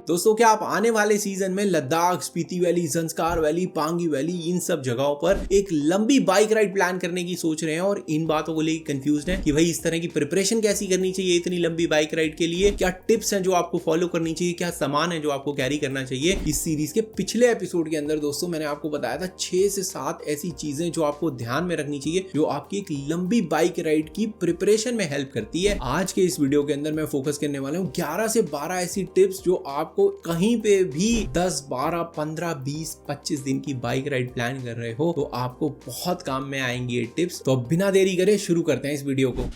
दोस्तों क्या आप आने वाले सीजन में Ladakh, Spiti valley, Zanskar valley, Pangi valley in सब जगहों पर एक लंबी बाइक राइड प्लान करने की सोच रहे हैं और इन बातों को लेकर कंफ्यूज हैं कि भाई इस तरह की प्रिपरेशन कैसी करनी चाहिए इतनी लंबी बाइक राइड के लिए, क्या टिप्स हैं जो आपको फॉलो करनी चाहिए, क्या सामान है जो आपको कैरी करना चाहिए। इस सीरीज के पिछले एपिसोड के अंदर दोस्तों मैंने आपको बताया था 6 से 7 ऐसी चीजें जो आपको ध्यान में रखनी चाहिए जो आपकी एक लंबी बाइक राइड की प्रिपरेशन में हेल्प करती है। आज के इस वीडियो के अंदर मैं फोकस करने वाला हूँ 11 से 12 ऐसी टिप्स जो आपको कहीं पे भी 10, 12, 15, 20, 25 दिन की बाइक राइड प्लान कर रहे हो तो आपको बहुत काम में आएंगी ये टिप्स। तो अब बिना देरी करे शुरू करते हैं इस वीडियो को।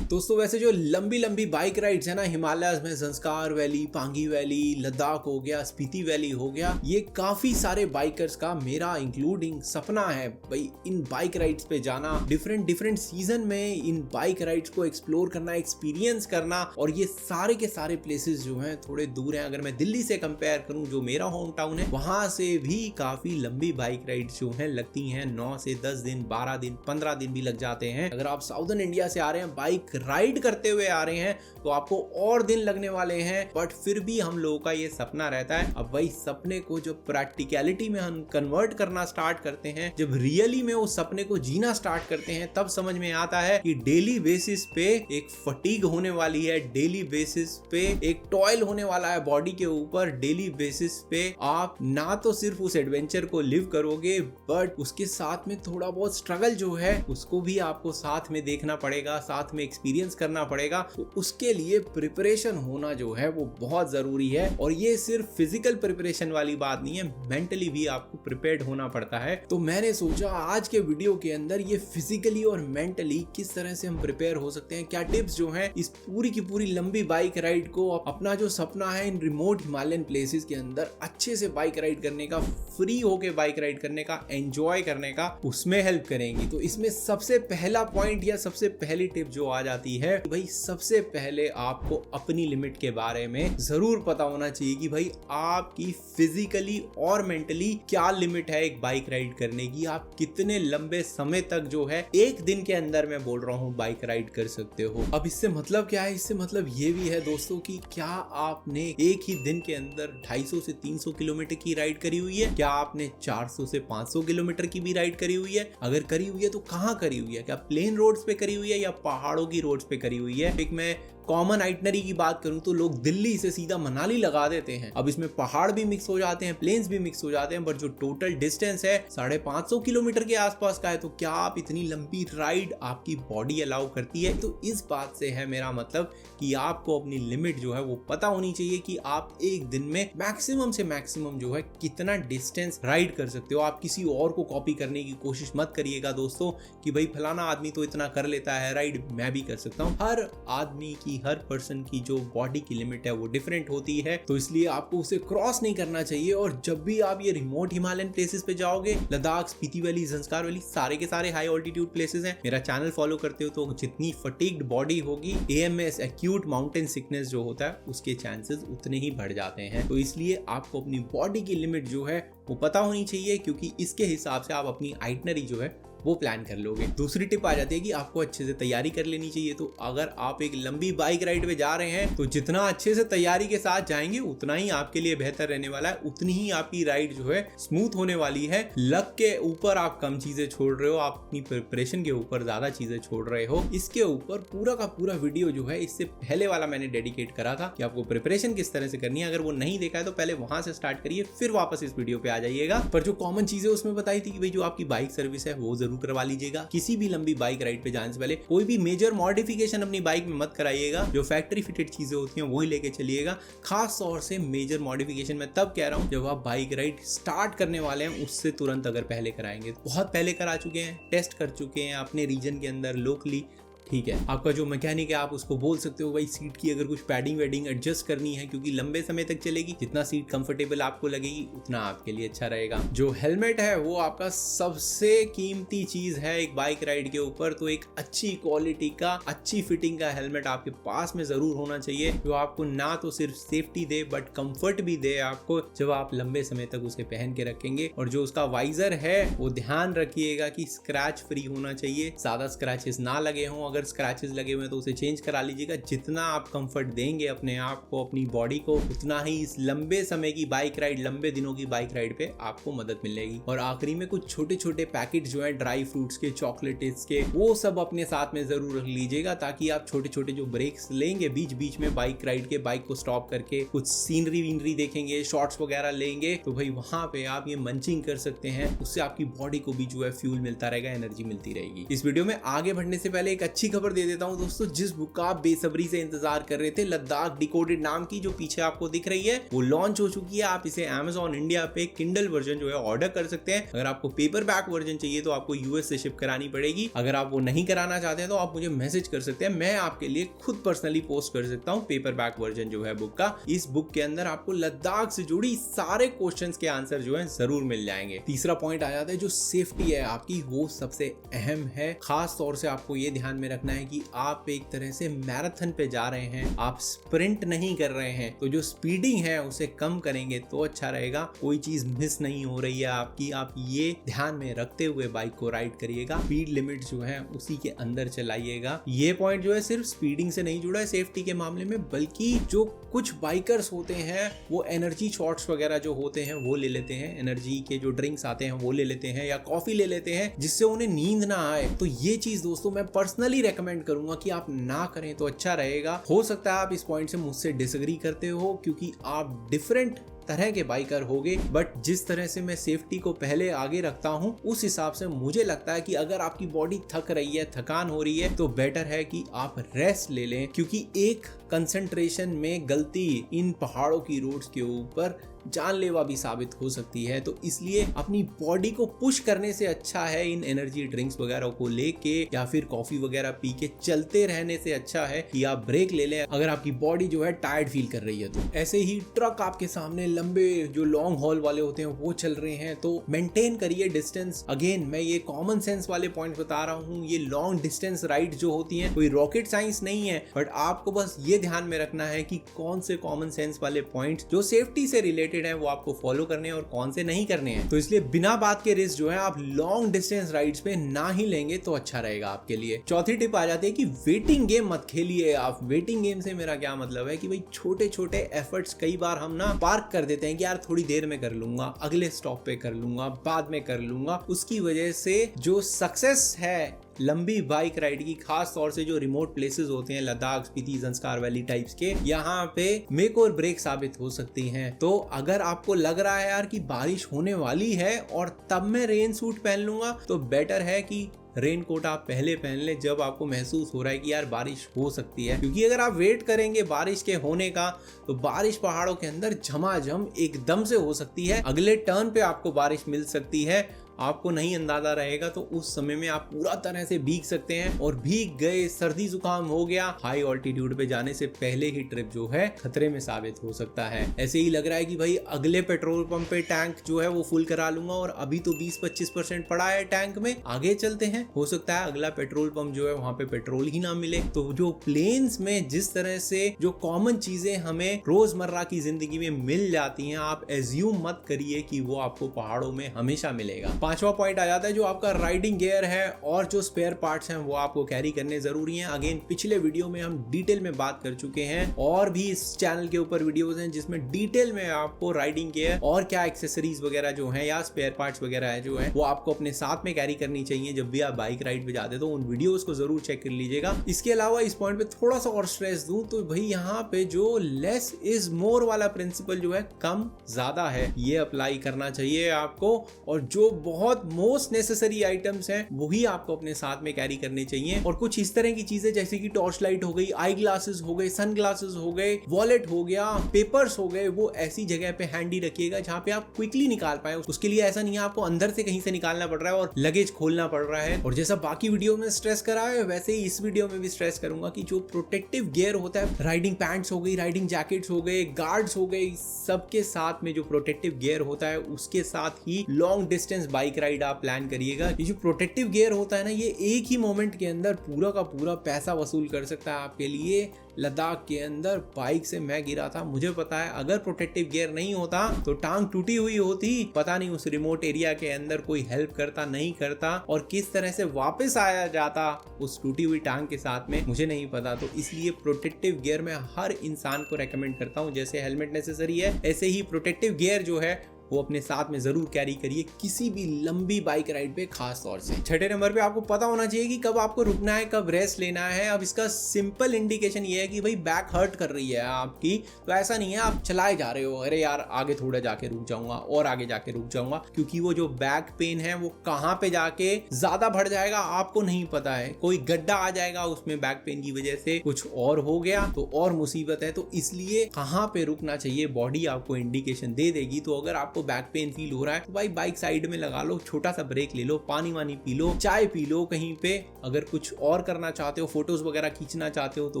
दोस्तों वैसे जो लंबी लंबी बाइक राइड्स है ना हिमालयस में, ज़ंस्कार वैली, पांगी वैली, लद्दाख हो गया, स्पीति वैली हो गया, ये काफी सारे बाइकर्स का मेरा इंक्लूडिंग सपना है भाई इन बाइक राइड्स पे जाना, डिफरेंट सीजन में इन बाइक राइड्स को एक्सप्लोर करना, एक्सपीरियंस करना। और ये सारे के सारे प्लेसेस जो हैं थोड़े दूर हैं। अगर मैं दिल्ली से कंपेयर करूं जो मेरा होम टाउन है वहां से भी काफी लंबी बाइक राइड्स जो हैं लगती हैं 9 से 10 दिन, 12 दिन, 15 दिन भी लग जाते हैं। अगर आप साउदर्न इंडिया से आ रहे हैं बाइक राइड करते हुए आ रहे हैं तो आपको और दिन लगने वाले हैं, बट फिर भी हम लोगों का ये सपना रहता है। अब वही सपने को जब प्रैक्टिकलिटी में हम कन्वर्ट करना स्टार्ट करते हैं, जब रियली में उस सपने को जीना स्टार्ट करते हैं, तब समझ में आता है कि डेली बेसिस पे एक फटीग होने वाली है, डेली बेसिस पे एक टॉयल होने वाला है बॉडी के ऊपर, डेली बेसिस पे आप ना तो सिर्फ उस एडवेंचर को लिव करोगे बट उसके साथ में थोड़ा बहुत स्ट्रगल जो है उसको भी आपको साथ में देखना पड़ेगा, साथ में एक्सपीरियंस करना पड़ेगा। तो उसके लिए प्रिपरेशन होना जो है वो बहुत जरूरी है। और ये सिर्फ फिजिकल प्रिपरेशन वाली बात नहीं है, मेंटली भी आपको प्रिपेयर्ड होना पड़ता है। तो मैंने सोचा आज के वीडियो के अंदर ये फिजिकली और मेंटली किस तरह से हम प्रिपेयर हो सकते हैं, क्या टिप्स जो हैं इस पूरी की पूरी लंबी बाइक राइड को, अपना जो सपना है इन रिमोट हिमालयन प्लेसेस के अंदर अच्छे से बाइक राइड करने का, फ्री होके बाइक राइड करने का, एंजॉय करने का, उसमें हेल्प करेंगी। तो इसमें सबसे पहला पॉइंट या सबसे पहली टिप जो आ जाती है भाई, सबसे पहले आपको अपनी लिमिट के बारे में जरूर पता होना चाहिए कि भाई आपकी फिजिकली और मेंटली क्या लिमिट है एक बाइक राइड करने की। आप कितने लंबे समय तक जो है एक दिन के अंदर मैं बोल रहा हूँ बाइक राइड कर सकते हो। अब इससे मतलब क्या है? इससे मतलब ये भी है दोस्तों कि क्या आपने एक ही दिन के अंदर 250 से 300 किलोमीटर की राइड करी हुई है? क्या आपने 400 से 500 किलोमीटर की भी राइड करी हुई है? अगर करी हुई है तो कहाँ करी हुई है? क्या प्लेन रोड्स पे करी हुई है या पहाड़ों की रोड्स पे करी हुई है? एक मैं कॉमन आइटनरी की बात करूं तो लोग दिल्ली से सीधा मनाली लगा देते हैं। अब इसमें पहाड़ भी मिक्स हो जाते हैं, प्लेन्स भी मिक्स हो जाते हैं, बट जो टोटल डिस्टेंस है 550 किलोमीटर के आसपास का है। तो क्या आप इतनी लंबी राइड आपकी बॉडी अलाउ करती है? तो इस बात से है मेरा मतलब कि आपको अपनी लिमिट जो है वो पता होनी चाहिए कि आप एक दिन में मैक्सिमम से मैक्सिमम जो है कितना डिस्टेंस राइड कर सकते हो। आप किसी और को कॉपी करने की कोशिश मत करिएगा दोस्तों कि भाई फलाना आदमी तो इतना कर लेता है राइड, मैं भी कर सकता हूँ। हर आदमी की, हर पर्सन की जो बॉडी की लिमिट है वो डिफरेंट होती है, तो इसलिए आपको उसे क्रॉस नहीं करना चाहिए। और जब भी आप ये रिमोट हिमालयन प्लेसेस पे जाओगे, लद्दाख, स्पीति वैली, ज़ंस्कार वैली, सारे के सारे हाई ऑल्टीट्यूड प्लेसेस हैं। मेरा चैनल फॉलो करते हो तो जितनी फटीग्ड बॉडी होगी, AMS एक्यूट माउंटेन सिकनेस जो होता है उसके चांसेस उतने ही बढ़ जाते हैं। तो इसलिए आपको अपनी बॉडी की लिमिट जो है वो पता होनी चाहिए, क्योंकि इसके हिसाब से आप अपनी आइटनरी जो है वो प्लान कर लोगे। दूसरी टिप आ जाती है कि आपको अच्छे से तैयारी कर लेनी चाहिए। तो अगर आप एक लंबी बाइक राइड पे जा रहे हैं तो जितना अच्छे से तैयारी के साथ जाएंगे उतना ही आपके लिए बेहतर रहने वाला है, उतनी ही आपकी राइड जो है स्मूथ होने वाली है। लक के ऊपर आप कम चीजें छोड़ रहे हो, आप अपनी प्रिपरेशन के ऊपर ज्यादा चीजें छोड़ रहे हो। इसके ऊपर पूरा का पूरा वीडियो जो है इससे पहले वाला मैंने डेडिकेट करा था कि आपको प्रिपरेशन किस तरह से करनी है। अगर वो नहीं देखा है तो पहले वहां से स्टार्ट करिए, फिर वापस इस वीडियो पे आ जाइएगा। पर जो कॉमन चीजें उसमें बताई थी कि भाई जो आपकी बाइक सर्विस है वो जरूर करवा लीजिएगा। किसी भी लंबी बाइक राइड पे जाने से पहले कोई भी मेजर मॉडिफिकेशन अपनी बाइक में मत कराइएगा। जो फैक्ट्री फिटेड चीजें होती हैं वही लेके चलिएगा। खास तौर से मेजर मॉडिफिकेशन मैं तब कह रहा हूं जब आप बाइक राइड स्टार्ट करने वाले हैं, उससे तुरंत अगर पहले कराएंगे। बहुत पहले करा चुके हैं, टेस्ट कर चुके हैं अपने रीजन के अंदर लोकली, ठीक है। आपका जो मैकेनिक है आप उसको बोल सकते हो भाई सीट की अगर कुछ पैडिंग वेडिंग एडजस्ट करनी है, क्योंकि लंबे समय तक चलेगी, जितना सीट कंफर्टेबल आपको लगेगी उतना आपके लिए अच्छा रहेगा। जो हेलमेट है वो आपका सबसे कीमती चीज है एक बाइक राइड के ऊपर, तो एक अच्छी क्वालिटी का अच्छी फिटिंग का हेलमेट आपके पास में जरूर होना चाहिए, जो आपको ना तो सिर्फ सेफ्टी दे बट कंफर्ट भी दे आपको जब आप लंबे समय तक उसे पहन के रखेंगे। और जो उसका वाइजर है वो ध्यान रखिएगा कि स्क्रैच फ्री होना चाहिए, ज्यादा स्क्रैचेस ना लगे हों। अगर स्क्रैचेस लगे हुए तो उसे चेंज करा लीजिएगा। जितना आप कंफर्ट देंगे अपने आप को, अपनी बॉडी को, उतना ही इस लंबे समय की बाइक राइड, लंबे दिनों की बाइक राइड पे आपको मदद मिलेगी। और आखिरी में कुछ छोटे छोटे पैकेट जो है ड्राई फ्रूट्स के, चॉकलेट्स के, वो सब अपने साथ में जरूर रख लीजिएगा, ताकि आप छोटे छोटे जो ब्रेक्स लेंगे बीच बीच में बाइक राइड के, बाइक को स्टॉप करके कुछ सीनरी वीनरी देखेंगे, शॉट्स वगैरह लेंगे, तो भाई वहां पे आप ये मंचिंग कर सकते हैं। उससे आपकी बॉडी को भी जो है फ्यूल मिलता रहेगा, एनर्जी मिलती रहेगी। इस वीडियो में आगे बढ़ने से पहले एक अच्छी खबर दे देता हूं दोस्तों। जिस बुक का आप बेसब्री से इंतजार कर रहे थे, लद्दाख डिकोडेड नाम की, जो पीछे आपको दिख रही है, वो लॉन्च हो चुकी है। आप इसे Amazon इंडिया पे किंडल वर्जन जो है ऑर्डर कर सकते हैं। अगर आपको पेपर बैक वर्जन चाहिए तो आपको यूएस से शिप करानी पड़ेगी। अगर आप वो नहीं कराना चाहते हैं तो आप मुझे मैसेज कर सकते हैं, मैं आपके लिए खुद पर्सनली पोस्ट कर सकता हूँ पेपर बैक वर्जन जो है बुक का। इस बुक के अंदर आपको लद्दाख से जुड़ी सारे क्वेश्चंस के आंसर जो है जरूर मिल जाएंगे। तीसरा पॉइंट आ जाता है जो सेफ्टी है आपकी, वो सबसे अहम है। खास तौर से आपको ये ध्यान में रखना है कि आप एक तरह से मैराथन पे जा रहे हैं, आप स्प्रिंट नहीं कर रहे हैं, तो जो स्पीडिंग है उसे कम करेंगे तो अच्छा रहेगा। कोई चीज मिस नहीं हो रही है आपकी, आप ये ध्यान में रखते हुए बाइक को राइड करिएगा। स्पीड लिमिट जो है उसी के अंदर चलाइएगा। ये पॉइंट जो है सिर्फ स्पीडिंग से नहीं जुड़ा है सेफ्टी के मामले में, बल्कि जो कुछ बाइकर्स होते हैं वो एनर्जी शॉट्स वगैरह जो होते हैं वो ले लेते हैं, एनर्जी के जो ड्रिंक्स आते हैं वो ले लेते हैं, या कॉफी ले लेते हैं, जिससे उन्हें नींद ना आए। तो ये चीज दोस्तों मैं पर्सनली रेकमेंड करूंगा कि आप ना करें तो अच्छा रहेगा। हो सकता है आप इस पॉइंट से मुझसे डिसएग्री करते हो, क्योंकि आप डिफरेंट तरह के बाइकर होगे, बट जिस तरह से मैं सेफ्टी को पहले आगे रखता हूं उस हिसाब से मुझे लगता है कि अगर आपकी बॉडी थक रही है, थकान हो रही है, तो बेटर है कि आप रेस्ट ले लें, क्योंकि एक कंसंट्रेशन में गलती इन पहाड़ों की रोड्स के ऊपर जानलेवा भी साबित हो सकती है। तो इसलिए अपनी बॉडी को पुश करने से अच्छा है इन एनर्जी ड्रिंक्स वगैरह को लेके या फिर कॉफी वगैरह पी के चलते रहने से अच्छा है कि आप ब्रेक ले लें अगर आपकी बॉडी जो है टायर्ड फील कर रही है। तो ऐसे ही ट्रक आपके सामने लंबे जो लॉन्ग हॉल वाले होते हैं वो चल रहे हैं, तो मेंटेन करिए डिस्टेंस। अगेन मैं ये कॉमन सेंस वाले पॉइंट बता रहा हूँ। ये लॉन्ग डिस्टेंस राइड जो होती है कोई रॉकेट साइंस नहीं है, बट आपको बस ये ध्यान में रखना है कि कौन से कॉमन सेंस वाले पॉइंट्स जो सेफ्टी से रिलेटेड है वो आपको फॉलो करने हैं और कौन से नहीं करने हैं। तो इसलिए बिना बात के रिस्क जो है आप लॉन्ग डिस्टेंस राइड्स पे ना ही लेंगे तो अच्छा रहेगा आपके लिए। चौथी टिप आ जाती है कि वेटिंग गेम मत खेलिए आप। वेटिंग गेम से मेरा क्या मतलब है कि भाई छोटे छोटे एफर्ट्स कई बार हम ना पार्क कर देते हैं कि यार थोड़ी देर में कर लूंगा, अगले स्टॉप पे कर लूंगा, बाद में कर लूंगा। उसकी वजह से जो सक्सेस है लंबी बाइक राइड की, खास तौर से जो रिमोट प्लेसेस होते हैं, लद्दाख, स्पीति, ज़ंस्कार वैली टाइप्स के, यहाँ पे मेक और ब्रेक साबित हो सकती हैं। तो अगर आपको लग रहा है यार कि बारिश होने वाली है और तब मैं रेन सूट पहन लूंगा, तो बेटर है कि रेन कोट आप पहले पहन ले जब आपको महसूस हो रहा है कि यार बारिश हो सकती है। क्योंकि अगर आप वेट करेंगे बारिश के होने का, तो बारिश पहाड़ों के अंदर झमाझम एकदम से हो सकती है। अगले टर्न पे आपको बारिश मिल सकती है, आपको नहीं अंदाजा रहेगा, तो उस समय में आप पूरा तरह से भीग सकते हैं। और भीग गए, सर्दी जुकाम हो गया, हाई ऑल्टीट्यूड पे जाने से पहले ही ट्रिप जो है खतरे में साबित हो सकता है। ऐसे ही लग रहा है कि भाई अगले पेट्रोल पंप पे टैंक जो है वो फुल करा लूंगा, और अभी तो 20-25% पड़ा है टैंक में, आगे चलते हैं, हो सकता है अगला पेट्रोल पंप जो है वहां पे पेट्रोल ही ना मिले। तो जो प्लेन्स में जिस तरह से जो कॉमन चीजें हमें रोजमर्रा की जिंदगी में मिल जाती हैं, आप एज्यूम मत करिए कि वो आपको पहाड़ों में हमेशा मिलेगा। पांचवा पॉइंट आ जाता है जो आपका राइडिंग गियर है और जो स्पेयर पार्ट्स हैं वो आपको कैरी करने जरूरी हैं। अगेन पिछले वीडियो में हम डिटेल में बात कर चुके हैं, और भी इस चैनल के ऊपर वीडियोस हैं जिसमें डिटेल में आपको राइडिंग गियर और क्या एक्सेसरीज वगैरह जो हैं या स्पेयर पार्ट्स वगैरह है जो है वो आपको अपने साथ में कैरी करनी चाहिए जब भी आप बाइक राइड पे जाते, तो उन वीडियोस को जरूर चेक कर लीजिएगा। इसके अलावा इस पॉइंट पे थोड़ा सा और स्ट्रेस दूं तो भाई यहाँ पे जो लेस इज मोर वाला प्रिंसिपल जो है, कम ज्यादा है, ये अप्लाई करना चाहिए आपको। और जो बहुत मोस्ट नेसेसरी आइटम्स हैं वही आपको अपने साथ में कैरी करने चाहिए। और कुछ इस तरह की चीजें जैसे कि टॉर्च लाइट हो गई, आई ग्लासेस हो गए, सन ग्लासेस हो गए, वॉलेट हो गया, पेपर्स हो गए, वो ऐसी जगह पे हैंडी रखिएगा जहां पे आप क्विकली निकाल पाए। उसके लिए ऐसा नहीं है आपको अंदर से कहीं से निकालना पड़ रहा है और लगेज खोलना पड़ रहा है। और जैसा बाकी वीडियो में स्ट्रेस करा है वैसे ही इस वीडियो में भी स्ट्रेस करूंगा कि जो प्रोटेक्टिव गियर होता है, राइडिंग पैंट्स हो गई, राइडिंग जैकेट्स हो गए, गार्ड्स हो गए, सबके साथ में जो प्रोटेक्टिव गियर होता है उसके साथ ही लॉन्ग डिस्टेंस बाइक राइड आप प्लान करिएगा। ये जो प्रोटेक्टिव गियर होता है ना, ये एक ही मोमेंट के अंदर पूरा का पूरा पैसा वसूल कर सकता है आपके लिए। लद्दाख के अंदर बाइक से मैं गिरा था, मुझे पता है अगर प्रोटेक्टिव गियर नहीं होता तो टांग टूटी हुई होती, पता नहीं उस रिमोट एरिया के अंदर कोई हेल्प करता नहीं करता और किस तरह से वापस आया जाता उस टूटी हुई टांग के साथ में, मुझे नहीं पता। तो इसलिए प्रोटेक्टिव गियर मैं हर इंसान को रेकमेंड करता हूं। जैसे हेलमेट नेसेसरी है ऐसे ही प्रोटेक्टिव गियर जो है वो अपने साथ में जरूर कैरी करिए किसी भी लंबी बाइक राइड पे, खास तौर से। छठे नंबर पे आपको पता होना चाहिए कि कब आपको रुकना है, कब रेस्ट लेना है। अब इसका सिंपल इंडिकेशन ये है कि भाई बैक हर्ट कर रही है आपकी, तो ऐसा नहीं है आप चलाए जा रहे हो, अरे यार आगे थोड़ा जाके रुक जाऊंगा और आगे जाके रुक जाऊंगा, क्योंकि वो जो बैक पेन है वो कहाँ पे जाके ज्यादा बढ़ जाएगा आपको नहीं पता है। कोई गड्ढा आ जाएगा उसमें बैक पेन की वजह से, कुछ और हो गया तो और मुसीबत है। तो इसलिए कहाँ पे रुकना चाहिए बॉडी आपको इंडिकेशन दे देगी। तो अगर आपको बैक पेन फील हो रहा है तो भाई बाइक साइड में लगा लो, छोटा सा ब्रेक ले लो, पानी वानी पी लो, चाय पी लो कहीं पे। अगर कुछ और करना चाहते हो, फोटोज वगैरह खींचना चाहते हो तो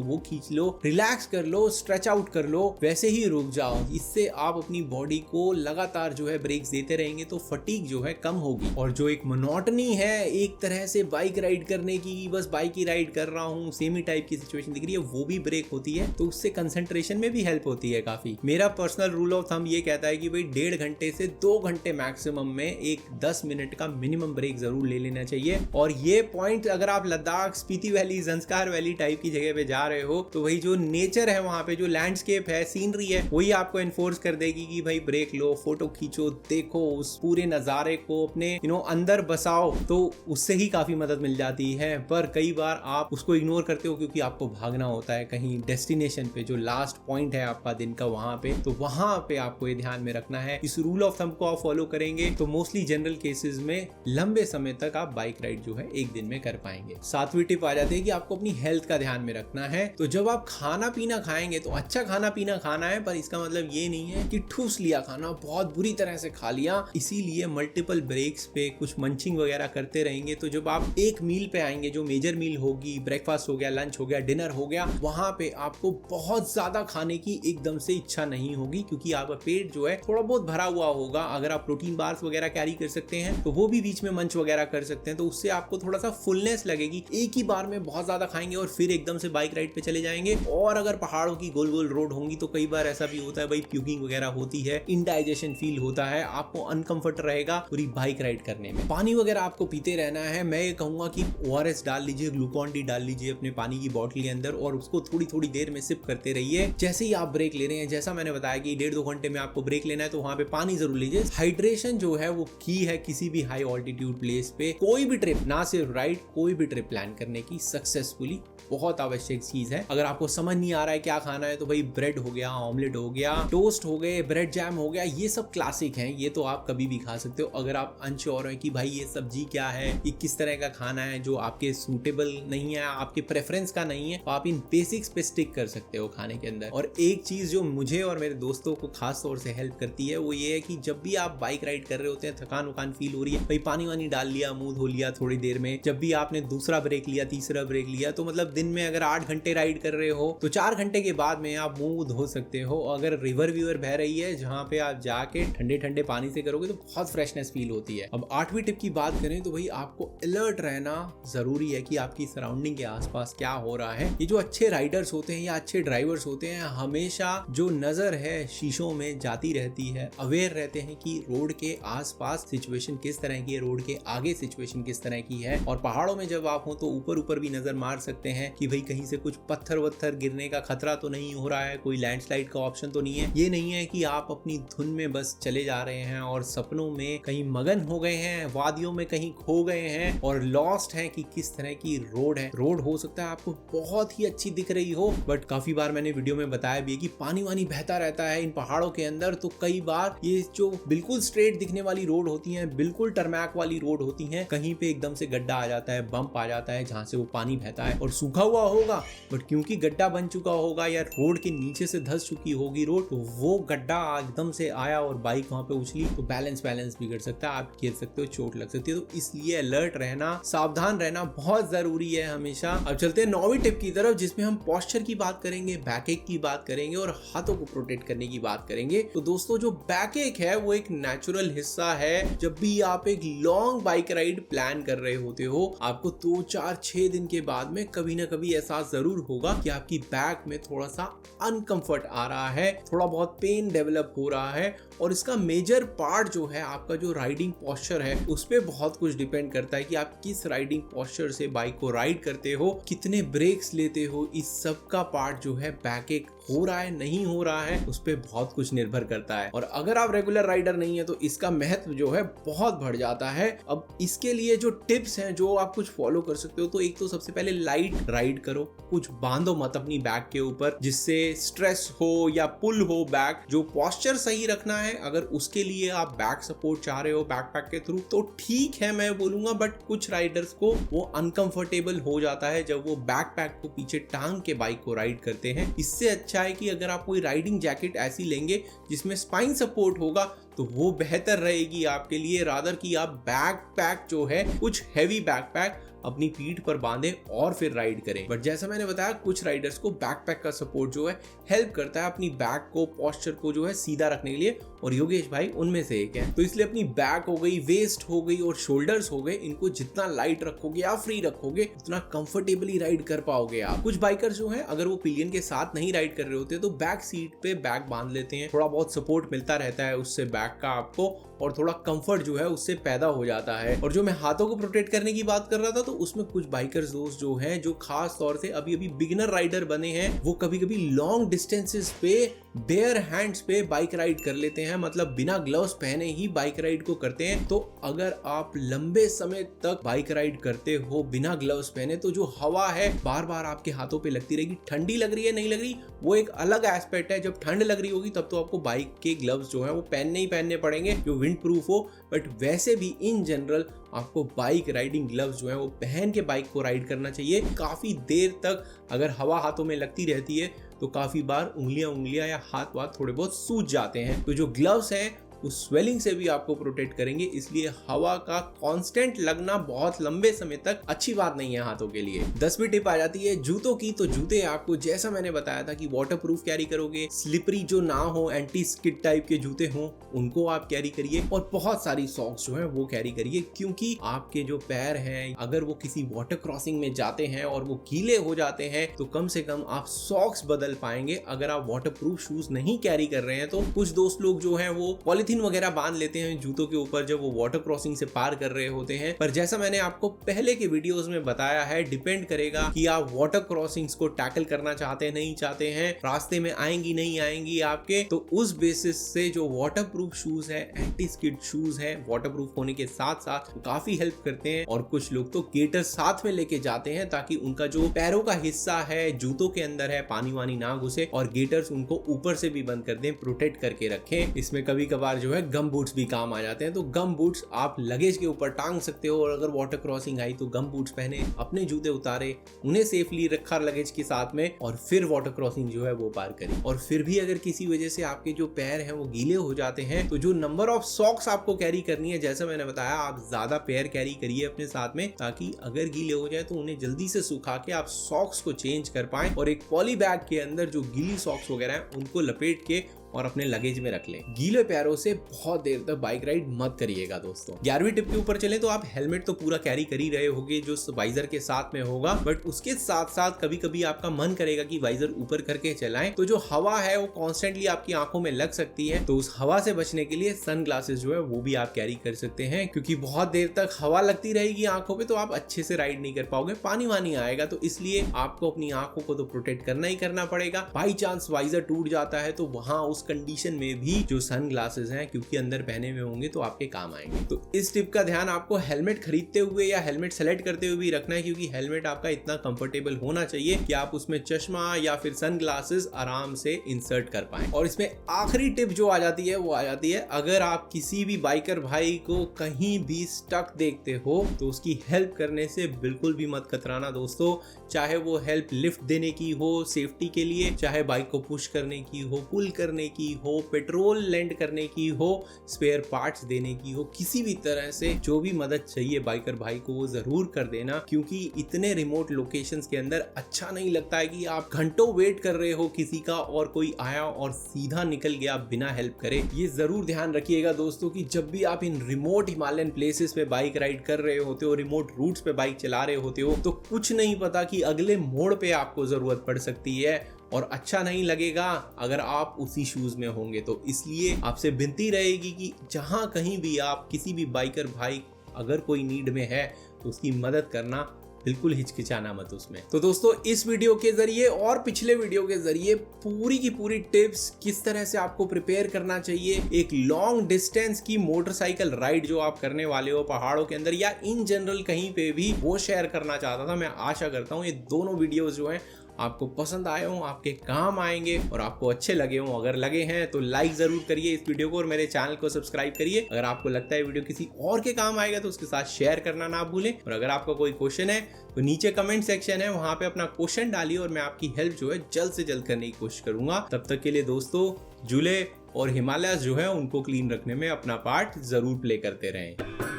वो खींच लो, रिलैक्स कर लो, स्ट्रेच आउट कर लो, वैसे ही रुक जाओ। इससे आप अपनी बॉडी को लगातार जो है ब्रेक्स देते रहेंगे तो फटीग जो है कम होगी। और जो एक मोनोटनी है एक तरह से बाइक राइड करने की, बस बाइक ही राइड कर रहा हूँ, सेम ही टाइप की सिचुएशन दिख रही है, वो भी ब्रेक होती है। तो उससे कंसंट्रेशन में भी हेल्प होती है काफी। मेरा पर्सनल रूल ऑफ थंब ये कहता है कि भाई 1.5 घंटे से 2 घंटे मैक्सिमम में एक 10 मिनट का मिनिमम ब्रेक जरूर ले लेना चाहिए। और ये पॉइंट अगर आप Ladakh, Spiti valley, Zanskar valley type की जगह पे जा रहे हो तो वही जो नेचर है वहां पे, जो लैंडस्केप है, सीनरी है, वही आपको एनफोर्स कर देगी कि भाई ब्रेक लो, फोटो खींचो, देखो उस पूरे नजारे को अपने अंदर बसाओ। तो उससे ही काफी मदद मिल जाती है। पर कई बार आप उसको इग्नोर करते हो क्योंकि आपको भागना होता है कहीं डेस्टिनेशन पे, जो लास्ट पॉइंट है आपका दिन का वहां पे। तो वहां पे आपको ये ध्यान में रखना है। इस रूल ऑफ थंब को आप फॉलो करेंगे तो मोस्टली जनरल केसेस में लंबे समय तक आप बाइक राइड जो है एक दिन में कर पाएंगे। 7वीं टिप आ जाती है कि आपको अपनी हेल्थ का ध्यान में रखना है। तो जब आप खाना पीना खाएंगे तो अच्छा खाना पीना खाना है, पर इसका मतलब ये नहीं है कि ठूस लिया खाना, बहुत बुरी तरह से खा लिया। इसीलिए मल्टीपल ब्रेक्स पे कुछ मंचिंग वगैरह करते रहेंगे। तो जब आप एक मील पे आएंगे, जो मेजर मील होगी, ब्रेकफास्ट हो गया, लंच हो गया, डिनर हो गया, वहां पे आपको बहुत ज्यादा खाने की एकदम से इच्छा नहीं होगी, क्योंकि आपका पेट जो है थोड़ा बहुत भरा हुआ होगा। अगर आप प्रोटीन बार्स वगैरह कैरी कर सकते हैं तो वो भी बीच में मंच वगैरह कर सकते हैं, तो उससे आपको थोड़ा सा फुलनेस लगेगी। एक ही बार में बहुत ज्यादा खाएंगे और फिर एकदम से बाइक राइड पे चले जाएंगे। और अगर पहाड़ों की गोल गोल रोड होंगी तो कई बार ऐसा भी होता है भाई, प्यूकिंग वगैरह होती है, इंडाइजेशन फील होता है, आपको अनकंफर्ट रहेगा पूरी बाइक राइड करने में। पानी वगैरह आपको पीते रहना है। मैं ये कहूंगा कि ORS डाल लीजिए, ग्लूकॉन डी डाल लीजिए अपने पानी की बोतल के अंदर और उसको थोड़ी थोड़ी देर में सिप करते रहिए। जैसे ही आप ब्रेक ले रहे हैं, जैसा मैंने बताया कि 1.5-2 घंटे में आपको ब्रेक लेना है, तो वहां पे पानी जरूर लीजिए। हाइड्रेशन जो है वो की है किसी भी हाई ऑल्टीट्यूड प्लेस पे। कोई भी ट्रिप, ना सिर्फ राइड, कोई भी ट्रिप प्लान करने की सक्सेसफुली बहुत आवश्यक चीज है। अगर आपको समझ नहीं आ रहा है क्या खाना है तो भाई ब्रेड हो गया, ऑमलेट हो गया, टोस्ट हो गए, ब्रेड जैम हो गया, ये सब क्लासिक हैं, ये तो आप कभी भी खा सकते हो। अगर आप अनश्योर हैं कि भाई ये सब्जी क्या है, ये किस तरह का खाना है जो आपके सूटेबल नहीं है, आपके प्रेफरेंस का नहीं है, तो आप इन बेसिक्स पे स्टिक कर सकते हो खाने के अंदर। और एक चीज जो मुझे और मेरे दोस्तों को खास तौर से हेल्प करती है वो ये है कि जब भी आप बाइक राइड कर रहे होते हैं, थकान वकान फील हो रही है, भाई पानी वानी डाल लिया, मुंह धो लिया थोड़ी देर में। जब भी आपने दूसरा ब्रेक लिया, तीसरा ब्रेक लिया, तो मतलब दिन में अगर 8 घंटे राइड कर रहे हो तो 4 घंटे के बाद में आप मुंह धो सकते हो। अगर रिवर व्यूअर बह रही है जहाँ पे आप जाके ठंडे ठंडे पानी से करोगे तो बहुत फ्रेशनेस फील होती है। अब 8वीं टिप की बात करें तो भाई आपको अलर्ट रहना जरूरी है कि आपकी सराउंडिंग के आसपास क्या हो रहा है। ये जो अच्छे राइडर्स होते हैं या अच्छे ड्राइवर्स होते हैं, हमेशा जो नजर है शीशों में जाती रहती है, अवेयर रहते हैं कि रोड के आसपास सिचुएशन किस तरह की है, रोड के आगे सिचुएशन किस तरह की है। और पहाड़ों में जब आप हो तो ऊपर ऊपर भी नजर मार सकते हैं कि भाई कहीं से कुछ पत्थर वत्थर गिरने का खतरा तो नहीं हो रहा है, कोई लैंडस्लाइड का ऑप्शन तो नहीं है। ये नहीं है कि आप अपनी धुन में बस चले जा रहे हैं और सपनों में कहीं मगन हो गए हैं, वादियों में कहीं खो गए हैं और लॉस्ट हैं कि किस तरह की रोड है। रोड हो सकता है आपको बहुत ही अच्छी दिख रही हो, बट काफी बार मैंने वीडियो में बताया भी है कि पानी वानी बहता रहता है इन पहाड़ों के अंदर, तो कई बार ये ये जो बिल्कुल स्ट्रेट दिखने वाली रोड होती है, बिल्कुल टरमैक वाली रोड होती है, कहीं पे एकदम से गड्ढा आ जाता है, बम्प आ जाता है जहां से वो पानी बहता है और सूखा हुआ होगा, बट क्योंकि गड्ढा बन चुका होगा या रोड के नीचे से धस चुकी होगी रोड, तो वो गड्ढा एकदम से आया और बाइक वहां पे उछली तो बैलेंस बिगड़ सकता है, आप गिर सकते हो, चोट लग सकती है। तो इसलिए अलर्ट रहना, सावधान रहना बहुत जरूरी है हमेशा। अब चलते हैं 9वीं टिप की तरफ, जिसमें हम पोस्चर की बात करेंगे, बैकएक की बात करेंगे और हाथों को प्रोटेक्ट करने की बात करेंगे। तो दोस्तों जो बैकएक है वो एक नेचुरल हिस्सा है। जब भी आप एक लॉन्ग बाइक राइड प्लान कर रहे होते हो, आपको 2, 4, 6 दिन के बाद में कभी ना कभी एहसास जरूर होगा कि आपकी बैक में थोड़ा सा अनकंफर्ट आ रहा है, थोड़ा बहुत पेन डेवलप हो रहा है। और इसका मेजर पार्ट जो है आपका जो राइडिंग पोस्चर है उस पे बहुत कुछ डिपेंड करता है कि आप किस राइडिंग पोस्चर से बाइक को राइड करते हो, कितने ब्रेक्स लेते हो। इस सब का पार्ट जो है बैकएक हो रहा है नहीं हो रहा है उस पे बहुत कुछ निर्भर करता है। और अगर आप रेगुलर राइडर नहीं है तो इसका महत्व जो है बहुत बढ़ जाता है। अब इसके लिए जो टिप्स हैं जो आप कुछ फॉलो कर सकते हो, तो एक तो सबसे पहले लाइट राइड करो, कुछ बांधो मत अपनी बैक के ऊपर जिससे स्ट्रेस हो या पुल हो बैक। जो पोस्चर सही रखना है, अगर उसके लिए आप बैक सपोर्ट चाह रहे हो बैकपैक के थ्रू तो ठीक है मैं बोलूंगा, बट कुछ राइडर्स को वो अनकंफर्टेबल हो जाता है जब वो बैकपैक को पीछे टांग के बाइक को राइड करते हैं। इससे अच्छा है कि अगर आप कोई राइडिंग जैकेट ऐसी लेंगे जिसमें स्पाइन सपोर्ट होगा तो वो बेहतर रहेगी आपके लिए, रादर कि आप बैकपैक जो है कुछ हैवी बैकपैक अपनी पीठ पर बांधे और फिर राइड करें। बट जैसा मैंने बताया कुछ राइडर्स को बैकपैक का सपोर्ट जो है हेल्प करता है अपनी बैक को, पोस्चर को जो है सीधा रखने के लिए, और योगेश भाई उनमें से एक है। तो इसलिए अपनी बैक हो गई, वेस्ट हो गई और शोल्डर्स हो गए, इनको जितना लाइट रखोगे या फ्री रखोगे उतना कंफर्टेबली राइड कर पाओगे आप। कुछ बाइकर्स जो है अगर वो पिलियन के साथ नहीं राइड कर रहे होते तो बैक सीट पे बैक बांध लेते हैं, थोड़ा बहुत सपोर्ट मिलता रहता है उससे बैक का आपको, और थोड़ा कंफर्ट जो है उससे पैदा हो जाता है। और जो मैं हाथों को प्रोटेक्ट करने की बात कर रहा था, तो उसमें कुछ बाइकर्स दोस्त जो हैं जो खास तौर से अभी बिगिनर राइडर बने हैं, वो कभी कभी लॉन्ग डिस्टेंसेस पे बेयर हैंड्स पे बाइक राइड कर लेते हैं, मतलब बिना ग्लव्स पहने ही बाइक राइड को करते हैं। तो अगर आप लंबे समय तक बाइक राइड करते हो बिना ग्लव्स पहने, तो जो हवा है बार बार आपके हाथों पे लगती रहेगी। ठंडी लग रही है नहीं लग रही वो एक अलग एस्पेक्ट है, जब ठंड लग रही होगी तब तो आपको बाइक के ग्लव्स जो है वो पहनने ही पहनने पड़ेंगे जो विंड प्रूफ हो। बट वैसे भी इन जनरल आपको बाइक राइडिंग ग्लव्स जो है वो पहन के बाइक को राइड करना चाहिए। काफी देर तक अगर हवा हाथों में लगती रहती है तो काफी बार उंगलियां या हाथ थोड़े बहुत सूज जाते हैं। तो जो ग्लव्स हैं उस स्वेलिंग से भी आपको प्रोटेक्ट करेंगे, इसलिए हवा का कांस्टेंट लगना बहुत लंबे समय तक अच्छी बात नहीं है हाथों के लिए। 10वीं टिप आ जाती है जूतों की। तो जूते आपको जैसा मैंने बताया था कि वाटरप्रूफ कैरी करोगे, स्लिपरी जो ना हो, एंटी स्किड टाइप के जूते हों उनको आप कैरी करिए, और बहुत सारी सॉक्स जो है वो कैरी करिए, क्योंकि आपके जो पैर हैं अगर वो किसी वाटर क्रॉसिंग में जाते हैं और वो गीले हो जाते हैं तो कम से कम आप सॉक्स बदल पाएंगे। अगर आप वाटरप्रूफ शूज नहीं कैरी कर रहे हैं तो कुछ दोस्त लोग जो है वो पॉलिथीन वगैरह बांध लेते हैं जूतों के ऊपर जब वो वाटर क्रॉसिंग से पार कर रहे होते हैं। पर जैसा मैंने आपको पहले के वीडियोस में बताया है, डिपेंड करेगा कि आप वाटर क्रॉसिंग्स को टैकल करना चाहते हैं नहीं चाहते हैं, रास्ते में आएंगी नहीं आएंगी आपके, तो उस बेसिस से जो वाटरप्रूफ शूज है, एंटी स्किड शूज है, वाटरप्रूफ होने के साथ साथ काफी हेल्प करते हैं। और कुछ लोग तो गेटर साथ में लेके जाते हैं ताकि उनका जो पैरों का हिस्सा है जूतों के अंदर है पानी वानी ना घुसे, और गेटर्स उनको ऊपर से भी बंद कर दें, प्रोटेक्ट करके रखें। इसमें कभी कभार जो है गम बूट्स भी काम आ जाते हैं, तो गम बूट्स आप लगेज के ऊपर टांग सकते हो, और अगर वाटर क्रॉसिंग आई तो गम बूट्स पहने, अपने जूते उतारे, उन्हें सेफली रखा लगेज के साथ में, और फिर वाटर क्रॉसिंग जो है वो पार करें। और फिर भी अगर किसी वजह से आपके जो पैर हैं वो गीले हो जाते हैं तो जो नंबर ऑफ सॉक्स आपको कैरी करनी है, जैसा मैंने बताया, आप ज्यादा पेयर कैरी करिए अपने साथ में, ताकि अगर गीले हो जाए तो उन्हें जल्दी से सुखा के आप सॉक्स को चेंज कर पाएं, और एक पॉली बैग के अंदर जो गीली सॉक्स वगैरह हैं उनको लपेट के और अपने लगेज में रख लें। गीले पैरों से बहुत देर तक बाइक राइड मत करिएगा दोस्तों। 11वीं टिप के ऊपर चलें तो आप हेलमेट तो पूरा कैरी कर ही रहे होगे जो वाइजर के साथ में होगा, बट उसके साथ साथ कभी कभी आपका मन करेगा कि वाइजर ऊपर करके चलाएं, तो जो हवा है वो कॉन्स्टेंटली आपकी आंखों में लग सकती है। तो उस हवा से बचने के लिए सन ग्लासेस जो है वो भी आप कैरी कर सकते हैं, क्योंकि बहुत देर तक हवा लगती रहेगी आंखों पे तो आप अच्छे से राइड नहीं कर पाओगे, पानी वानी आएगा। तो इसलिए आपको अपनी आंखों को तो प्रोटेक्ट करना ही करना पड़ेगा। बाई चांस वाइजर टूट जाता है तो वहां उस कंडीशन में भी जो सन ग्लासेस हैं, क्योंकि अंदर पहने हुए होंगे तो आपके काम आएंगे। तो इस टिप का ध्यान आपको हेलमेट खरीदते हुए या हेलमेट सेलेक्ट करते हुए भी रखना है, क्योंकि हेलमेट आपका इतना कंफर्टेबल होना चाहिए कि आप उसमें चश्मा या फिर सन ग्लासेस आराम से इंसर्ट कर पाए। और इसमें आखिरी टिप जो आ जाती है वो आ जाती है, अगर आप किसी भी बाइकर भाई को कहीं भी स्टक देखते हो तो उसकी हेल्प करने से बिल्कुल भी मत कतराना दोस्तों। चाहे वो हेल्प लिफ्ट देने की हो सेफ्टी के लिए, चाहे बाइक को पुश करने की हो, पुल करने की हो, पेट्रोल लैंड करने की हो, स्पेयर पार्ट्स देने की हो, किसी भी तरह से जो भी मदद चाहिए बाइकर भाई को वो जरूर कर देना। क्योंकि इतने रिमोट लोकेशंस के अंदर अच्छा नहीं लगता है कि आप घंटों वेट कर रहे हो किसी का और कोई आया और सीधा निकल गया बिना हेल्प करे। ये जरूर ध्यान रखिएगा दोस्तों कि जब भी आप इन रिमोट हिमालयन प्लेसेस पे बाइक राइड कर रहे होते हो, रिमोट रूट्स पे बाइक चला रहे होते हो, तो कुछ नहीं पता कि अगले मोड़ पे आपको जरूरत पड़ सकती है और अच्छा नहीं लगेगा अगर आप उसी शूज में होंगे। तो इसलिए आपसे विनती रहेगी कि जहां कहीं भी आप किसी भी बाइकर भाई अगर कोई नीड में है तो उसकी मदद करना, बिल्कुल हिचकिचाना मत उसमें। तो दोस्तों इस वीडियो के जरिए और पिछले वीडियो के जरिए पूरी की पूरी टिप्स किस तरह से आपको प्रिपेयर करना चाहिए एक लॉन्ग डिस्टेंस की मोटरसाइकिल राइड जो आप करने वाले हो पहाड़ों के अंदर या इन जनरल कहीं पे भी, वो शेयर करना चाहता था। मैं आशा करता हूँ ये दोनों वीडियोस जो हैं आपको पसंद आए हों, आपके काम आएंगे और आपको अच्छे लगे हों। अगर लगे हैं तो लाइक जरूर करिए इस वीडियो को और मेरे चैनल को सब्सक्राइब करिए। अगर आपको लगता है वीडियो किसी और के काम आएगा तो उसके साथ शेयर करना ना भूलें। और अगर आपका कोई क्वेश्चन है तो नीचे कमेंट सेक्शन है, वहां पे अपना क्वेश्चन डालिए और मैं आपकी हेल्प जो है जल्द से जल्द करने की कोशिश करूंगा। तब तक के लिए दोस्तों झूले और हिमालयस जो है उनको क्लीन रखने में अपना पार्ट जरूर प्ले करते रहें।